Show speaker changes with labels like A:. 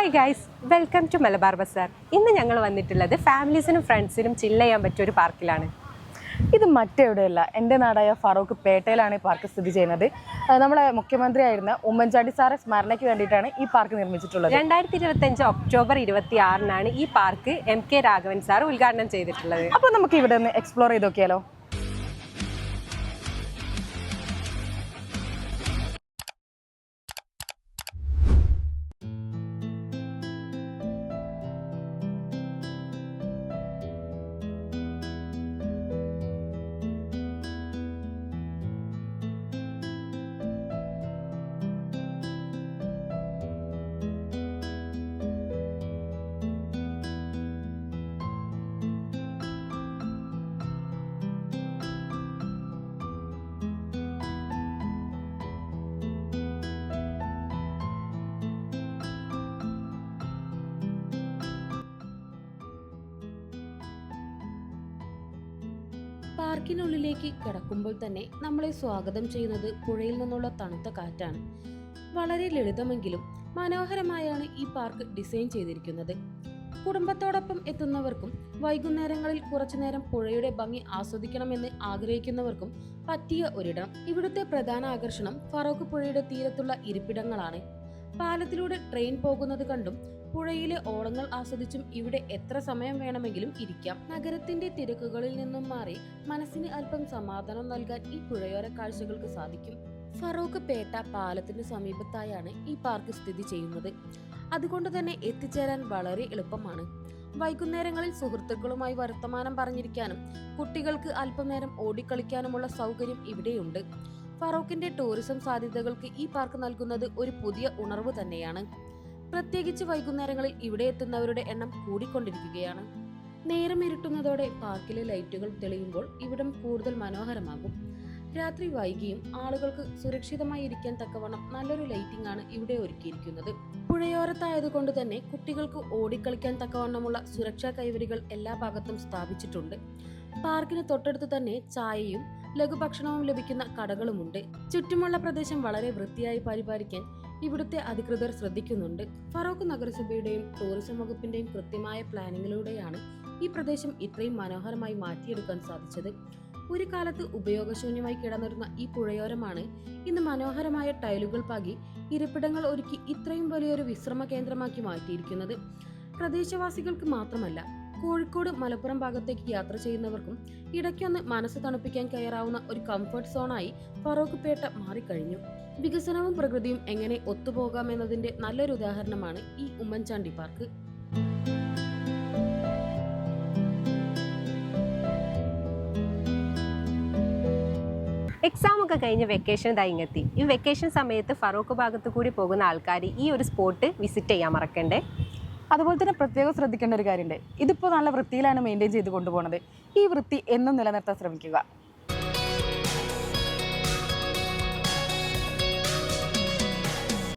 A: Hi guys, welcome to Malabar Bazaar. ഇന്ന് ഞങ്ങൾ വന്നിട്ടുള്ളത് ഫാമിലീസിനും ഫ്രണ്ട്സിനും ചില്ല് ചെയ്യാൻ പറ്റിയ ഒരു പാർക്കിലാണ്.
B: ഇത് മറ്റെവിടെയല്ല, എൻ്റെ നാടായ ഫറൂഖ് പേട്ടയിലാണ് ഈ പാർക്ക് സ്ഥിതി ചെയ്യുന്നത്. നമ്മുടെ മുഖ്യമന്ത്രിയായിരുന്ന ഉമ്മൻചാണ്ടി സാറെ സ്മരണയ്ക്ക് വേണ്ടിയിട്ടാണ് ഈ പാർക്ക് നിർമ്മിച്ചിട്ടുള്ളത്.
A: 2025 ഒക്ടോബർ 26 ഈ പാർക്ക് MK രാഘവൻ സാർ ഉദ്ഘാടനം ചെയ്തിട്ടുള്ളത്.
B: അപ്പോൾ നമുക്ക് ഇവിടെ ഒന്ന് എക്സ്പ്ലോർ ചെയ്ത് നോക്കിയാലോ?
C: പാർക്കിനുള്ളിലേക്ക് കടക്കുമ്പോൾ തന്നെ നമ്മളെ സ്വാഗതം ചെയ്യുന്നത് പുഴയിൽ നിന്നുള്ള തണുത്ത കാറ്റാണ്. വളരെ ലളിതമെങ്കിലും മനോഹരമായാണ് ഈ പാർക്ക് ഡിസൈൻ ചെയ്തിരിക്കുന്നത്. കുടുംബത്തോടൊപ്പം എത്തുന്നവർക്കും വൈകുന്നേരങ്ങളിൽ കുറച്ചുനേരം പുഴയുടെ ഭംഗി ആസ്വദിക്കണമെന്ന് ആഗ്രഹിക്കുന്നവർക്കും പറ്റിയ ഒരിടം. ഇവിടുത്തെ പ്രധാന ആകർഷണം ഫറൂഖ് പുഴയുടെ തീരത്തുള്ള ഇരിപ്പിടങ്ങളാണ്. പാലത്തിലൂടെ ട്രെയിൻ പോകുന്നത് കണ്ടും പുഴയിലെ ഓളങ്ങൾ ആസ്വദിച്ചും ഇവിടെ എത്ര സമയം വേണമെങ്കിലും ഇരിക്കാം. നഗരത്തിന്റെ തിരക്കുകളിൽ നിന്നും മാറി മനസ്സിന് അല്പം സമാധാനം നൽകാൻ ഈ പുഴയോര കാഴ്ചകൾക്ക് സാധിക്കും. ഫറൂഖ് പേട്ട പാലത്തിന് സമീപത്തായാണ് ഈ പാർക്ക് സ്ഥിതി ചെയ്യുന്നത്. അതുകൊണ്ട് തന്നെ എത്തിച്ചേരാൻ വളരെ എളുപ്പമാണ്. വൈകുന്നേരങ്ങളിൽ സുഹൃത്തുക്കളുമായി വർത്തമാനം പറഞ്ഞിരിക്കാനും കുട്ടികൾക്ക് അല്പനേരം ഓടിക്കളിക്കാനുമുള്ള സൗകര്യം ഇവിടെയുണ്ട്. ഫറൂഖിന്റെ ടൂറിസം സാധ്യതകൾക്ക് ഈ പാർക്ക് നൽകുന്നത് ഒരു പുതിയ ഉണർവ് തന്നെയാണ്. പ്രത്യേകിച്ച് വൈകുന്നേരങ്ങളിൽ ഇവിടെ എത്തുന്നവരുടെ എണ്ണം കൂടിക്കൊണ്ടിരിക്കുകയാണ്. നേരം ഇരുട്ടുന്നതോടെ പാർക്കിലെ ലൈറ്റുകൾ തെളിയുമ്പോൾ ഇവിടം കൂടുതൽ മനോഹരമാകും. രാത്രി വൈകിയും ആളുകൾക്ക് സുരക്ഷിതമായി ഇരിക്കാൻ തക്കവണ്ണം നല്ലൊരു ലൈറ്റിംഗ് ആണ് ഇവിടെ ഒരുക്കിയിരിക്കുന്നത്. പുഴയോരത്തായതുകൊണ്ട് തന്നെ കുട്ടികൾക്ക് ഓടിക്കളിക്കാൻ തക്കവണ്ണമുള്ള സുരക്ഷാ കൈവരികൾ എല്ലാ ഭാഗത്തും സ്ഥാപിച്ചിട്ടുണ്ട്. പാർക്കിന് തൊട്ടടുത്ത് തന്നെ ചായയും ലഘുഭക്ഷണവും ലഭിക്കുന്ന കടകളുമുണ്ട്. ചുറ്റുമുള്ള പ്രദേശം വളരെ വൃത്തിയായി പരിപാലിക്കാൻ ഇവിടുത്തെ അധികൃതർ ശ്രദ്ധിക്കുന്നുണ്ട്. ഫറൂഖ് നഗരസഭയുടെയും ടൂറിസം വകുപ്പിന്റെയും കൃത്യമായ പ്ലാനിങ്ങിലൂടെയാണ് ഈ പ്രദേശം ഇത്രയും മനോഹരമായി മാറ്റിയെടുക്കാൻ സാധിച്ചത്. ഒരു കാലത്ത് ഉപയോഗശൂന്യമായി കിടന്നിരുന്ന ഈ പുഴയോരമാണ് ഇന്ന് മനോഹരമായ ടൈലുകൾ പാകി ഇരിപ്പിടങ്ങൾ ഒരുക്കി ഇത്രയും വലിയൊരു വിശ്രമ കേന്ദ്രമാക്കി മാറ്റിയിരിക്കുന്നത്. പ്രദേശവാസികൾക്ക് മാത്രമല്ല, കോഴിക്കോട് മലപ്പുറം ഭാഗത്തേക്ക് യാത്ര ചെയ്യുന്നവർക്കും ഇടയ്ക്കൊന്ന് മനസ്സ് തണുപ്പിക്കാൻ കയറാവുന്ന ഒരു കംഫർട്ട് സോണായി ഫറൂഖ് പേട്ട മാറിക്കഴിഞ്ഞു. വികസനവും പ്രകൃതിയും എങ്ങനെ ഒത്തുപോകാമെന്നതിന്റെ നല്ലൊരു ഉദാഹരണമാണ് ഈ ഉമ്മൻചാണ്ടി പാർക്ക്.
A: എക്സാം ഒക്കെ കഴിഞ്ഞ് വെക്കേഷൻ ഇങ്ങെത്തി. ഈ വെക്കേഷൻ സമയത്ത് ഫറൂഖ് ഭാഗത്ത് കൂടി പോകുന്ന ആൾക്കാർ ഈ ഒരു സ്പോട്ട് വിസിറ്റ് ചെയ്യാൻ മറക്കണ്ടേ.
B: അതുപോലെ തന്നെ പ്രത്യേകം ശ്രദ്ധിക്കേണ്ട ഒരു കാര്യമുണ്ട്. ഇതിപ്പോൾ നല്ല വൃത്തിയിലാണ് മെയിൻറ്റെയിൻ ചെയ്ത് കൊണ്ടുപോകുന്നത്. ഈ വൃത്തി എന്നും നിലനിർത്താൻ ശ്രമിക്കുക.